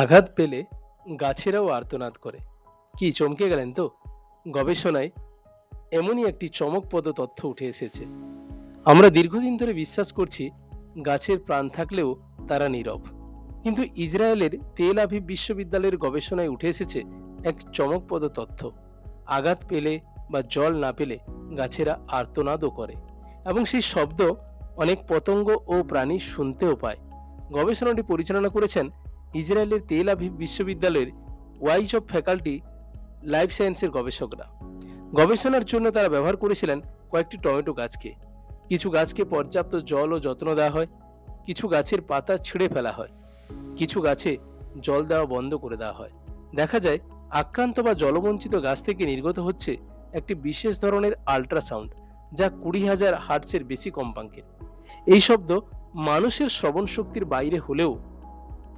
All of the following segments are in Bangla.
আঘাত পেলে গাছেরাও আর্তনাদ করে। কি চমকে গেলেন তো? গবেষণায় এমনই একটি চমকপ্রদ তথ্য উঠে এসেছে। আমরা দীর্ঘদিন ধরে বিশ্বাস করছি গাছের প্রাণ থাকলেও তারা নীরব। কিন্তু ইসরায়েলের তেল আভিভ বিশ্ববিদ্যালয়ের গবেষণায় উঠে এসেছে এক চমকপ্রদ তথ্য। আঘাত পেলে বা জল না পেলে গাছেরা আর্তনাদও করে, এবং সেই শব্দ অনেক পতঙ্গ ও প্রাণী শুনতেও পায়। গবেষণাটি পরিচালনা করেছেন ইসরায়েলের তেল আভিভ বিশ্ববিদ্যালয়ের ওয়াইজ অফ ফ্যাকাল্টি লাইফ সায়েন্সের গবেষকরা। গবেষণার জন্য তারা ব্যবহার করেছিলেন কয়েকটি টমেটো গাছকে। কিছু গাছকে পর্যাপ্ত জল ও যত্ন দেওয়া হয়, কিছু গাছের পাতা ছিঁড়ে ফেলা হয়, কিছু গাছে জল দেওয়া বন্ধ করে দেওয়া হয়। দেখা যায় আক্রান্ত বা জলবঞ্চিত গাছ থেকে নির্গত হচ্ছে একটি বিশেষ ধরনের আল্ট্রাসাউন্ড, যা 20,000 হার্টসের বেশি কম্পাঙ্কের। এই শব্দ মানুষের শ্রবণ শক্তির বাইরে হলেও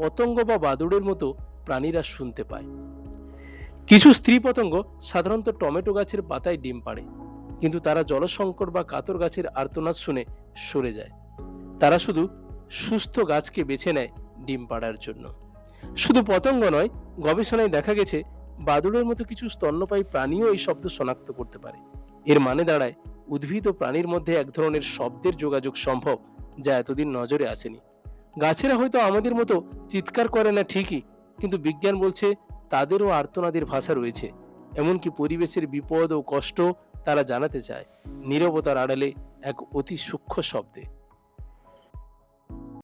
পতঙ্গ বা বাদুড়ের মতো প্রাণীরা শুনতে পায়। কিছু স্ত্রী পতঙ্গ সাধারণত টমেটো গাছের পাতায় ডিম পাড়ে, কিন্তু তারা জলসংকট বা কাতর গাছের আর্তনাদ শুনে সরে যায়। তারা শুধু সুস্থ গাছকে বেছে নেয় ডিম পাড়ার জন্য। শুধু পতঙ্গ নয়, গবেষণায় দেখা গেছে বাদুড়ের মতো কিছু স্তন্যপায়ী প্রাণীও এই শব্দ শনাক্ত করতে পারে। এর মানে দাঁড়ায় উদ্ভিদ ও প্রাণীর মধ্যে এক ধরনের শব্দের যোগাযোগ সম্ভব, যা এতদিন নজরে আসেনি। গাছেরা হয়তো আমাদের মতো চিৎকার করে না ঠিকই, কিন্তু বিজ্ঞান বলছে তাদেরও আর্তনাদের ভাষা রয়েছে। এমনকি পরিবেশের বিপদ ও কষ্ট তারা জানাতে চায় নীরবতার আড়ালে এক অতি সূক্ষ্ম শব্দে।